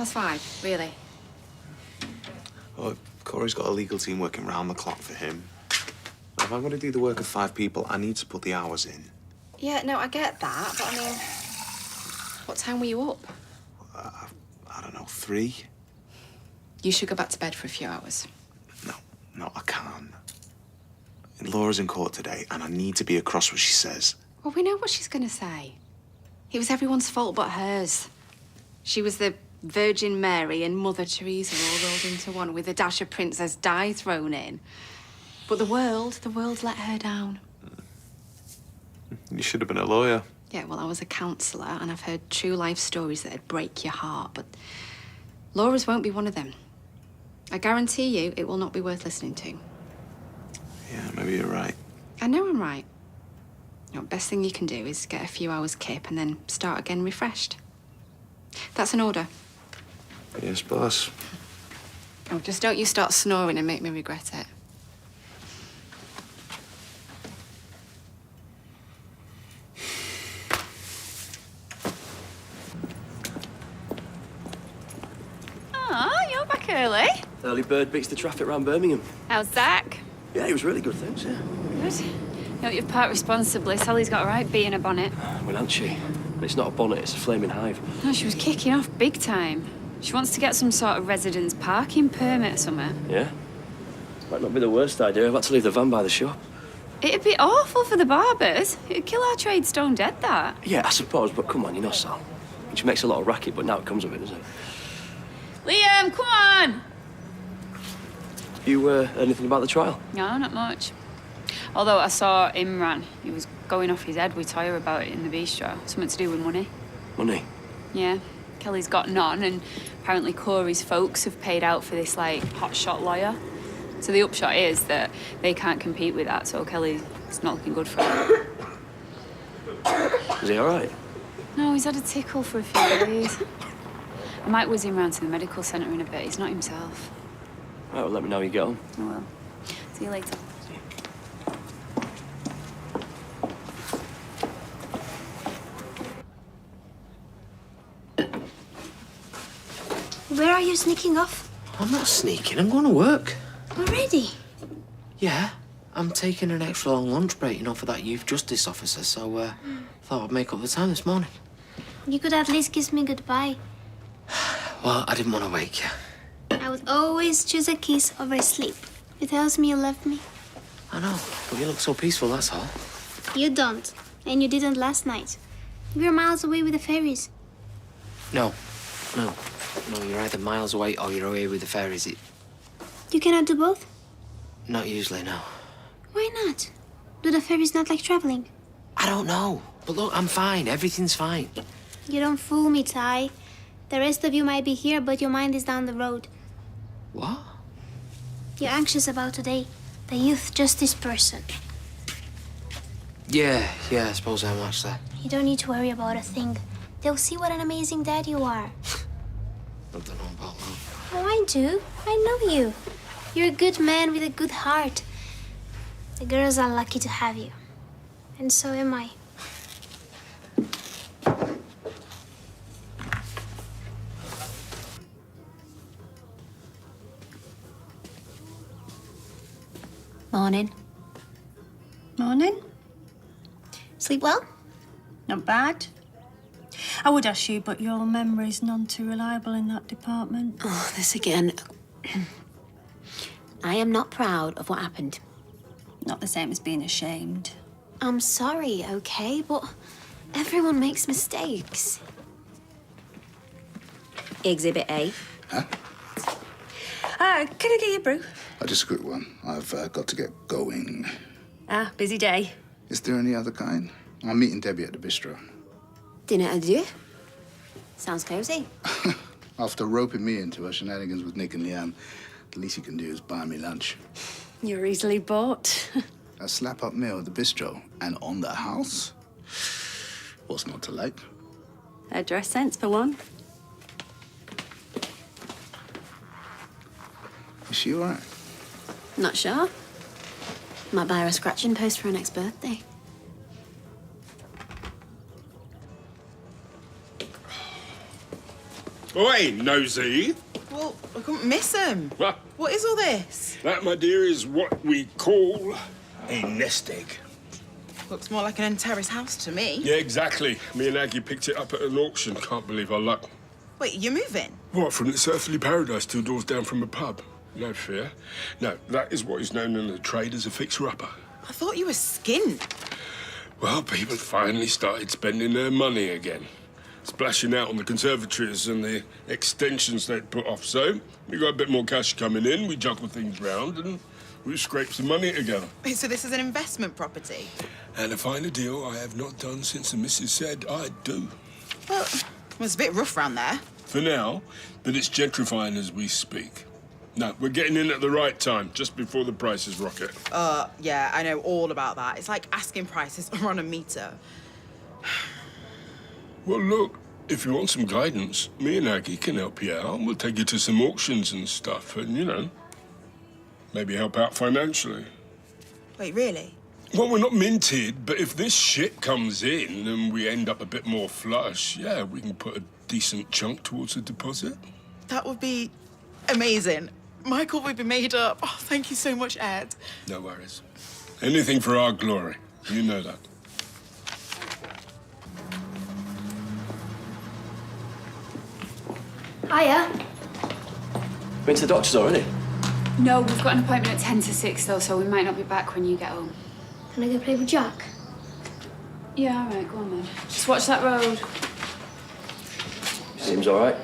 5:10, really? Well, Corey's got a legal team working round the clock for him. If I'm going to do the work of 5 people, I need to put the hours in. Yeah, no, I get that, but I mean, what time were you up? I don't know, 3? You should go back to bed for a few hours. No, I can't. And Laura's in court today, and I need to be across what she says. Well, we know what she's going to say. It was everyone's fault but hers. She was the Virgin Mary and Mother Teresa all rolled into one with a dash of Princess Di thrown in. But the world let her down. You should have been a lawyer. Yeah, well, I was a counsellor, and I've heard true life stories that'd break your heart, but Laura's won't be one of them. I guarantee you it will not be worth listening to. Yeah, maybe you're right. I know I'm right. You know, best thing you can do is get a few hours kip and then start again refreshed. That's an order. Yes, boss. Oh, just don't you start snoring and make me regret it. Oh, you're back early. Early bird beats the traffic round Birmingham. How's Zach? Yeah, he was really good, thanks, yeah. Good. No, you've parked responsibly. Sally's got a right bee in her bonnet. Well, hasn't she? But it's not a bonnet, it's a flaming hive. No, she was kicking off big time. She wants to get some sort of residence parking permit or something. Yeah? Might not be the worst idea. I've had to leave the van by the shop. It'd be awful for the barbers. It'd kill our trade stone dead, that. Yeah, I suppose, but come on, you know Sal. She makes a lot of racket, but now it comes of it, doesn't it? Liam, come on! You heard anything about the trial? No, not much. Although I saw Imran. He was going off his head with Toya about it in the bistro. Something to do with money. Money? Yeah. Kelly's got none, and apparently Corey's folks have paid out for this, like, hotshot lawyer. So the upshot is that they can't compete with that, so Kelly's not looking good for him. Is he all right? No, he's had a tickle for a few days. I might whiz him round to the medical centre in a bit. He's not himself. Right, well, let me know how you get on. I will. See you later. Where are you sneaking off? I'm not sneaking, I'm going to work. Already? Yeah, I'm taking an extra long lunch break, you know, for that youth justice officer, so thought I'd make up the time this morning. You could at least kiss me goodbye. Well, I didn't want to wake you. I would always choose a kiss over sleep. It tells me you love me. I know, but you look so peaceful, that's all. You don't. And you didn't last night. You were miles away with the fairies. No, you're either miles away or you're away with the fairies. You cannot do both? Not usually, no. Why not? Do the fairies not like traveling? I don't know, but look, I'm fine, everything's fine. You don't fool me, Ty. The rest of you might be here, but your mind is down the road. What? You're anxious about today. The youth justice person. Yeah, I suppose I'm actually. You don't need to worry about a thing. They'll see what an amazing dad you are. I don't know about that. Oh, I do. I know you. You're a good man with a good heart. The girls are lucky to have you. And so am I. Morning. Morning. Sleep well? Not bad. I would ask you, but your memory's none too reliable in that department. Oh, this again. I am not proud of what happened. Not the same as being ashamed. I'm sorry, okay, but everyone makes mistakes. Exhibit A. Huh? Can I get you a brew? Just a quick one. I've got to get going. Busy day. Is there any other kind? I'm meeting Debbie at the bistro. Dinner à deux. Sounds cozy. After roping me into her shenanigans with Nick and Leanne, the least you can do is buy me lunch. You're easily bought. A slap-up meal at the bistro and on the house? What's not to like? A dress sense, for one. Is she all right? Not sure. Might buy her a scratching post for her next birthday. Oi, nosy. Well, I couldn't miss him. What? What is all this? That, my dear, is what we call a nest egg. Looks more like an end terrace house to me. Yeah, exactly. Me and Aggie picked it up at an auction. Can't believe our luck. Wait, you're moving? What, from this earthly paradise 2 doors down from a pub? No fear. No, that is what is known in the trade as a fixer-upper. I thought you were skint. Well, people finally started spending their money again. Splashing out on the conservatories and the extensions they'd put off. So we got a bit more cash coming in, we juggled things round and we scraped some money together. Wait, so this is an investment property? And a finer deal I have not done since the missus said I'd do. Well, it was a bit rough round there. For now, but it's gentrifying as we speak. No, we're getting in at the right time, just before the prices rocket. Yeah, I know all about that. It's like asking prices are on a meter. Well, look, if you want some guidance, me and Aggie can help you out. We'll take you to some auctions and stuff and, you know, maybe help out financially. Wait, really? Well, we're not minted, but if this shit comes in and we end up a bit more flush, yeah, we can put a decent chunk towards the deposit. That would be amazing. Michael would be made up. Oh, thank you so much, Ed. No worries. Anything for our glory. You know that. Hiya. Been to the doctor's already? No, we've got an appointment at 10 to 6, though, so we might not be back when you get home. Can I go play with Jack? Yeah, all right, go on then. Just watch that road. Seems all right.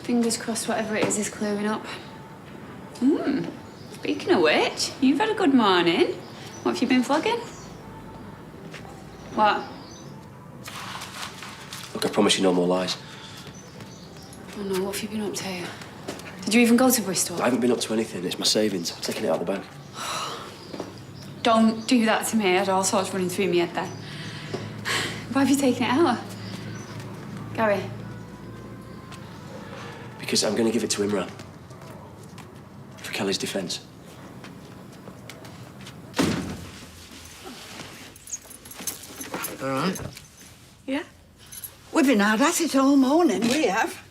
Fingers crossed whatever it is clearing up. Speaking of which, you've had a good morning. What have you been flogging? What? Look, I promise you no more lies. Oh no, what have you been up to? Did you even go to Bristol? I haven't been up to anything. It's my savings. I'm taking it out of the bank. Don't do that to me. I had all sorts running through me head then. Why have you taken it out? Gary? Because I'm going to give it to Imran. For Kelly's defence. All right. Yeah? We've been hard at it all morning, we have.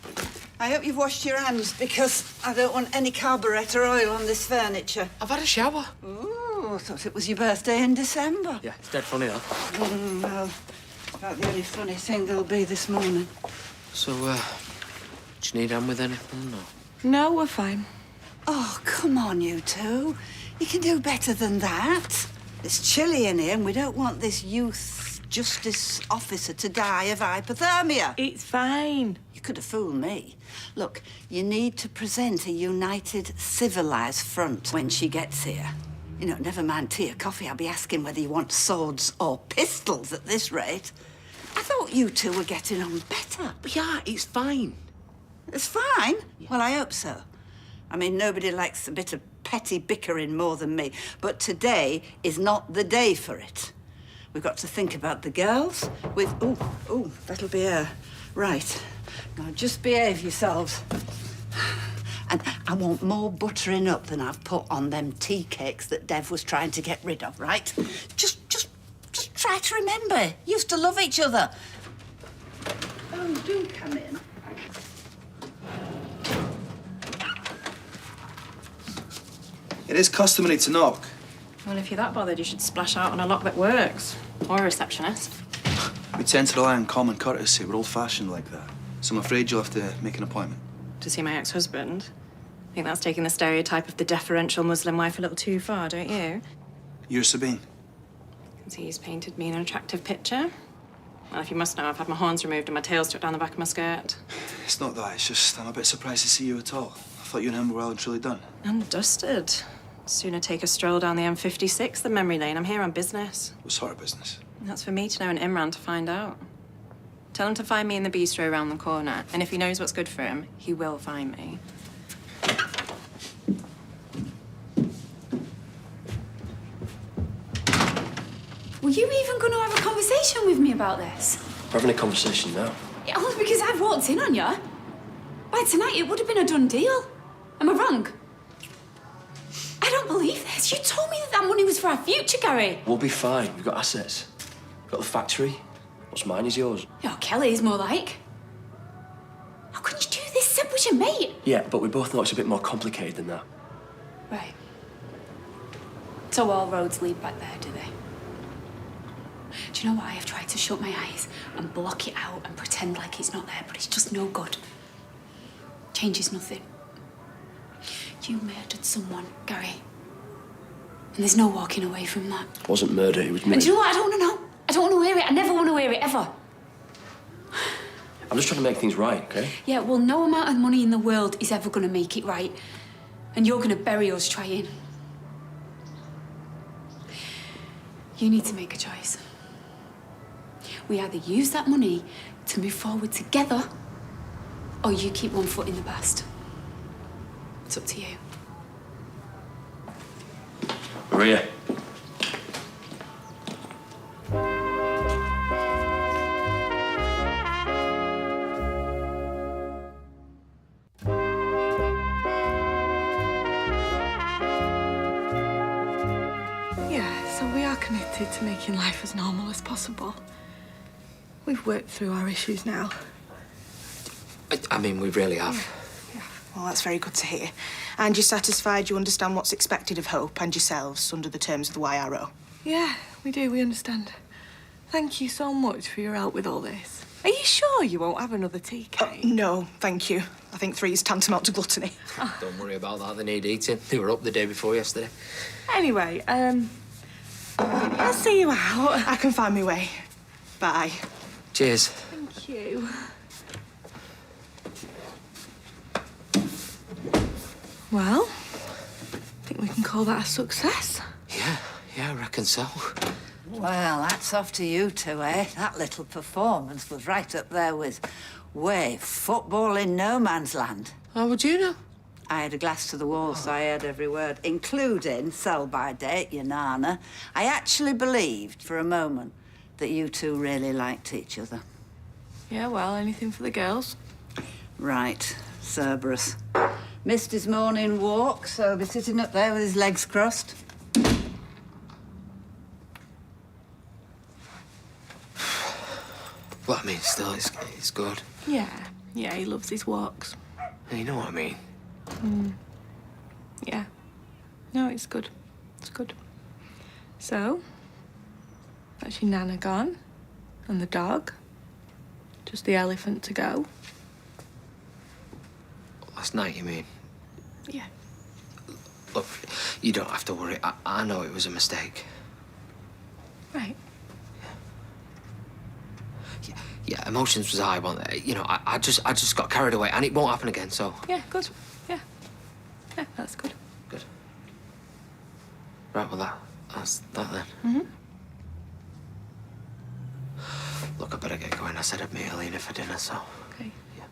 I hope you've washed your hands, because I don't want any carburetor oil on this furniture. I've had a shower. Ooh, I thought it was your birthday in December. Yeah, it's dead funny, though. Well, about the only funny thing there'll be this morning. So, do you need hand with anything, or...? No, we're fine. Oh, come on, you two. You can do better than that. It's chilly in here, and we don't want this youth justice officer to die of hypothermia. It's fine. You could have fooled me. Look, you need to present a united, civilised front when she gets here. You know, never mind tea or coffee, I'll be asking whether you want swords or pistols at this rate. I thought you two were getting on better. Yeah, it's fine. It's fine? Well, I hope so. I mean, nobody likes a bit of petty bickering more than me, but today is not the day for it. We've got to think about the girls with... Ooh, that'll be her. Right. Now, just behave yourselves. And I want more buttering up than I've put on them tea cakes that Dev was trying to get rid of, right? Just try to remember. You used to love each other. Oh, do come in. It is customary to knock. Well, if you're that bothered, you should splash out on a lock that works. Or a receptionist. We tend to rely on common courtesy. We're old-fashioned like that. So I'm afraid you'll have to make an appointment. To see my ex-husband? I think that's taking the stereotype of the deferential Muslim wife a little too far, don't you? You're Sabine. I can see he's painted me an attractive picture. Well, if you must know, I've had my horns removed and my tail stuck down the back of my skirt. It's not that. It's just I'm a bit surprised to see you at all. I thought you and him were well and truly done. And dusted. Sooner take a stroll down the M56 than memory lane. I'm here on business. What sort of business? That's for me to know and Imran to find out. Tell him to find me in the bistro around the corner. And if he knows what's good for him, he will find me. Were you even going to have a conversation with me about this? We're having a conversation now. Yeah, only because I've walked in on you. By tonight, it would have been a done deal. Am I wrong? I don't believe this. You told me that that money was for our future, Gary. We'll be fine. We've got assets. We've got the factory. What's mine is yours. Kelly's more like. How could just your mate. Yeah, but we both know it's a bit more complicated than that. Right. So all roads lead back there, do they? Do you know why? I've tried to shut my eyes and block it out and pretend like it's not there, but it's just no good. Changes nothing. You murdered someone, Gary. And there's no walking away from that. It wasn't murder, it was me. And do you know what? I don't want to know. I don't want to hear it. I never want to hear it, ever. I'm just trying to make things right, okay? Yeah, well, no amount of money in the world is ever going to make it right. And you're going to bury us trying. You need to make a choice. We either use that money to move forward together, or you keep one foot in the past. It's up to you. Maria. Yeah, so we are committed to making life as normal as possible. We've worked through our issues now. I mean, we really have. Yeah. Well, that's very good to hear. And you're satisfied you understand what's expected of Hope and yourselves under the terms of the YRO? Yeah, we do, we understand. Thank you so much for your help with all this. Are you sure you won't have another tea cake? No, thank you. I think 3 is tantamount to gluttony. Don't worry about that, they need eating. They were up the day before yesterday. Anyway, I'll see you out. I can find my way. Bye. Cheers. Thank you. Well, I think we can call that a success. Yeah, I reckon so. Well, that's off to you two, eh? That little performance was right up there with football in no man's land. How would you know? I had a glass to the wall, so I heard every word, including sell-by date, your nana. I actually believed for a moment that you two really liked each other. Yeah, well, anything for the girls. Right, Cerberus. Missed his morning walk, so he'll be sitting up there with his legs crossed. Well, I mean, still, it's good. Yeah, he loves his walks. You know what I mean? Yeah. No, it's good. It's good. So, that's your nana gone, and the dog. Just the elephant to go. Last night, you mean? Yeah. Look, you don't have to worry. I know it was a mistake. Right. Yeah, emotions was high, wasn't they? You know, I just got carried away, and it won't happen again, so... Yeah, good. Yeah. Yeah, that's good. Good. Right, well, that's that then. Mm-hmm. Look, I better get going. I said I'd meet Helena for dinner, so... Okay. Yeah.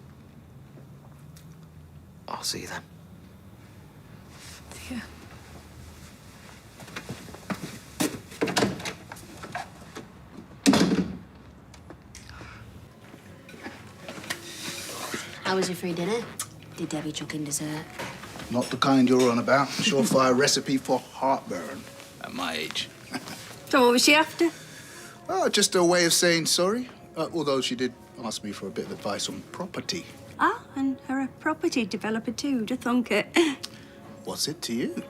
I'll see you then. See ya. How was your free dinner? Did Debbie chuck in dessert? Not the kind you're on about. Surefire recipe for heartburn at my age. So what was she after? Oh, just a way of saying sorry. Although she did ask me for a bit of advice on property. Ah, and her a property developer too, to thunk it. What's it to you?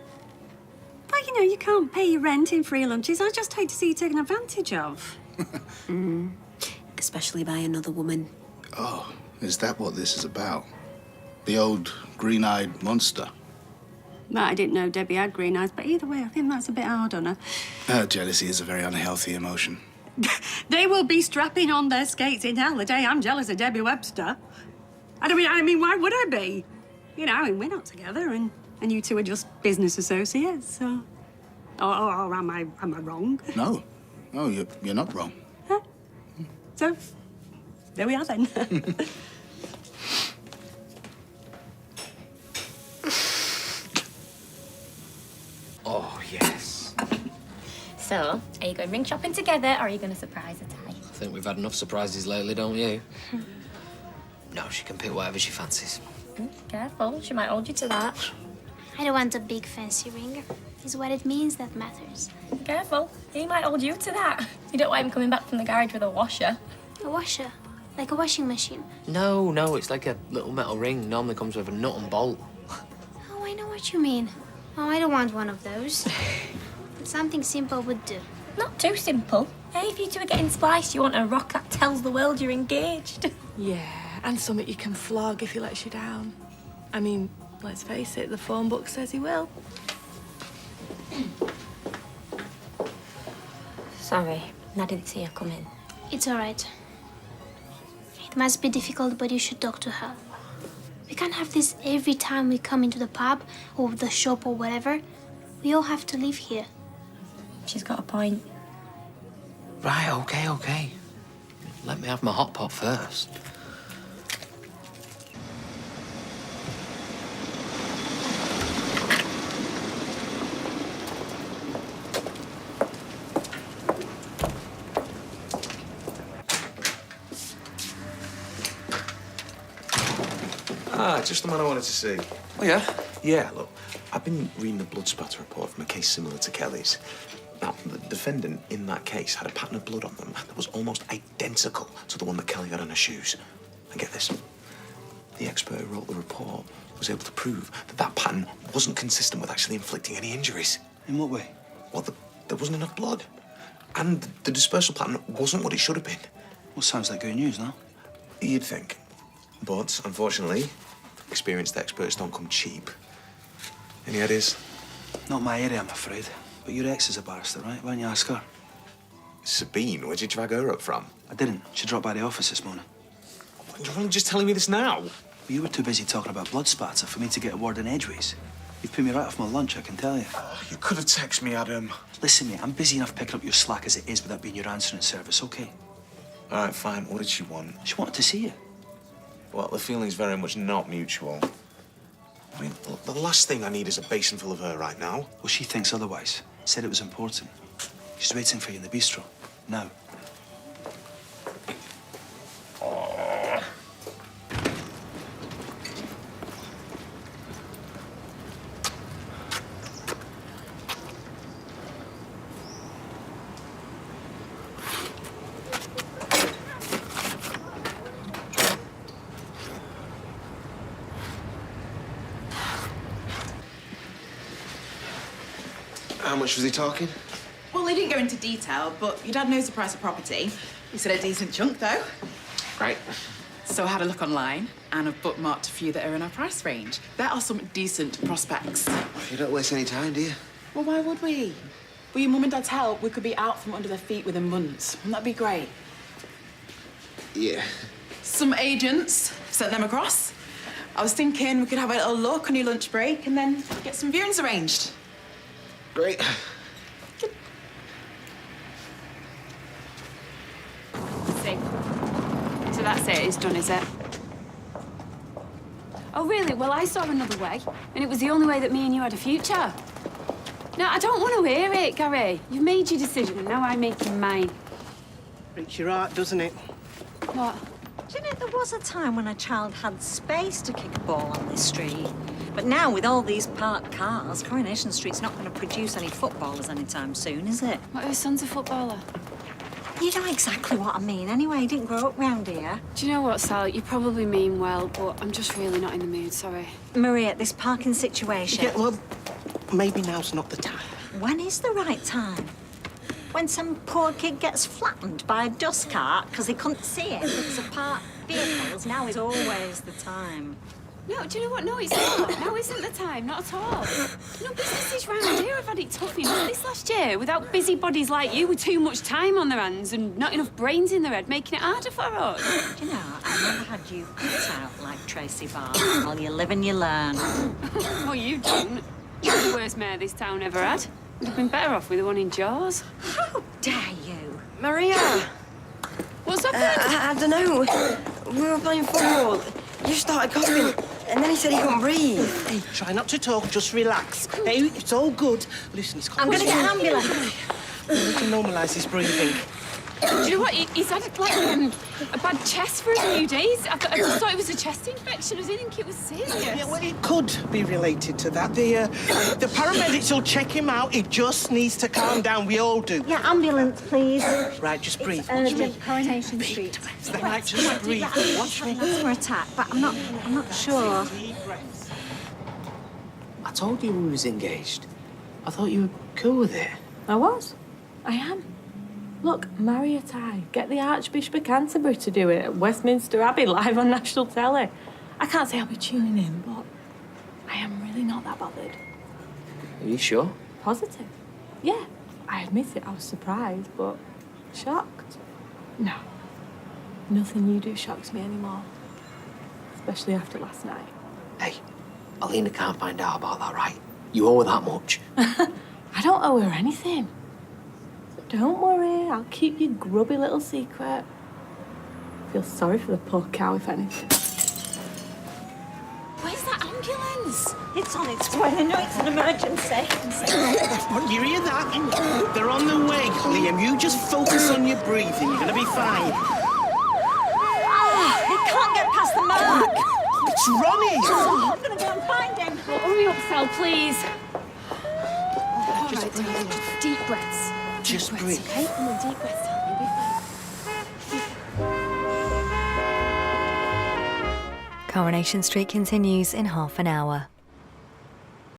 But, you know, you can't pay your rent in free lunches. I just hate to see you taken advantage of. Especially by another woman. Oh, is that what this is about? The old green-eyed monster? Well, I didn't know Debbie had green eyes, but either way, I think that's a bit hard on her. Jealousy is a very unhealthy emotion. They will be strapping on their skates in hell the day I'm jealous of Debbie Webster. I mean, why would I be? You know, I mean, we're not together, and you two are just business associates, so... Or am I wrong? No, you're not wrong. Huh? So, there we are then. Oh, yes. So, are you going ring shopping together, or are you going to surprise her, Ty? I think we've had enough surprises lately, don't you? No, she can pick whatever she fancies. Careful, she might hold you to that. I don't want a big fancy ring. It's what it means that matters. Careful, he might hold you to that. You don't want him coming back from the garage with a washer. A washer? Like a washing machine? No, it's like a little metal ring. Normally comes with a nut and bolt. Oh, I know what you mean. Oh, I don't want one of those. But something simple would do. Not too simple. Hey, if you two are getting spliced, you want a rock that tells the world you're engaged. Yeah, and something you can flog if he lets you down. I mean, let's face it, the phone book says he will. Sorry, I didn't see her come in. It's all right. It must be difficult, but you should talk to her. We can't have this every time we come into the pub or the shop or whatever. We all have to live here. She's got a point. Right, okay. Let me have my hot pot first. Just the man I wanted to see. Oh, yeah? Yeah, look, I've been reading the blood spatter report from a case similar to Kelly's. Now, the defendant in that case had a pattern of blood on them that was almost identical to the one that Kelly had on her shoes. And get this, the expert who wrote the report was able to prove that that pattern wasn't consistent with actually inflicting any injuries. In what way? Well, there wasn't enough blood. And the dispersal pattern wasn't what it should have been. Well, sounds like good news, no? You'd think. But, unfortunately, experienced experts don't come cheap. Any ideas? Not my area, I'm afraid. But your ex is a barrister, right? Why don't you ask her? Sabine, where'd you drag her up from? I didn't. She dropped by the office this morning. You're only just telling me this now. Well, you were too busy talking about blood spatter for me to get a word in edgeways. You've put me right off my lunch, I can tell you. Oh, you could have texted me, Adam. Listen, mate, I'm busy enough picking up your slack as it is without being your answering service, okay? All right, fine. What did she want? She wanted to see you. Well, the feeling's very much not mutual. I mean, look, the last thing I need is a basin full of her right now. Well, she thinks otherwise. Said it was important. She's waiting for you in the bistro. Now. How much was he talking? Well, he didn't go into detail, but your dad knows the price of property. He said a decent chunk, though. Right. So I had a look online, and I've bookmarked a few that are in our price range. There are some decent prospects. You don't waste any time, do you? Well, why would we? With your mum and dad's help, we could be out from under their feet within months. Wouldn't that be great? Yeah. Some agents sent them across. I was thinking we could have a little look on your lunch break and then get some viewings arranged. Great. See. So that's it, it's done, is it? Oh, really? Well, I saw another way, and it was the only way that me and you had a future. No, I don't want to hear it, Gary. You've made your decision, and now I'm making mine. Breaks your heart, doesn't it? What? Do you know, there was a time when a child had space to kick a ball on this street. But now, with all these parked cars, Coronation Street's not going to produce any footballers anytime soon, is it? What, her son's a footballer? You know exactly what I mean. Anyway, he didn't grow up round here. Do you know what, Sal? You probably mean well, but I'm just really not in the mood, sorry. Maria, this parking situation... Yeah, well, maybe now's not the time. When is the right time? When some poor kid gets flattened by a dust cart because he couldn't see it because of parked vehicles, now is always the time. No, do you know what? No, it's not. Now isn't the time, not at all. You know, businesses round here have had it tough enough this last year without busybodies like you with too much time on their hands and not enough brains in their head, making it harder for us. Do you know, I've never had you cut out like Tracy Barr. Well, you live and you learn. Well, you don't. You're the worst mayor this town ever had. Would have been better off with the one in Jaws. How dare you? Maria! What's happened? I don't know. We were playing football. You started coughing, and then he said he couldn't breathe. Hey, try not to talk, just relax. Hey, it's all good. Listen, it's... I'm going to get an ambulance. We need to normalise his breathing. Do you know what? He's had like a bad chest for a few days. I just thought it was a chest infection. I didn't think it was serious. Yeah, well, it could be related to that. The paramedics will check him out. He just needs to calm down. We all do. Yeah, ambulance, please. Right, just breathe. It's Watch me. urgent, Coronation Street. Right, just breathe. Watch me. Asthma attack, but I'm not sure. I told you we was engaged. I thought you were cool with it. I was. I am. Look, marry a tie. Get the Archbishop of Canterbury to do it at Westminster Abbey live on national telly. I can't say I'll be tuning in, but I am really not that bothered. Are you sure? Positive. Yeah, I admit it, I was surprised, but shocked. No. Nothing you do shocks me anymore. Especially after last night. Hey, Alina can't find out about that, right? You owe her that much. I don't owe her anything. So don't worry, I'll keep your grubby little secret. I feel sorry for the poor cow, if anything. Where's that ambulance? It's on its way. I know it's an emergency. You hear that? They're on the way, Liam. You just focus on your breathing. You're gonna be fine. It can't get past the mark. It's Ronnie. Oh, I'm gonna go and find him. Oh, hurry up, Sal, please. Just breathe. Deep breaths. Just Deep breathe. breaths, okay? Come on, deep breaths, Sal. You'll be fine. Coronation Street continues in half an hour.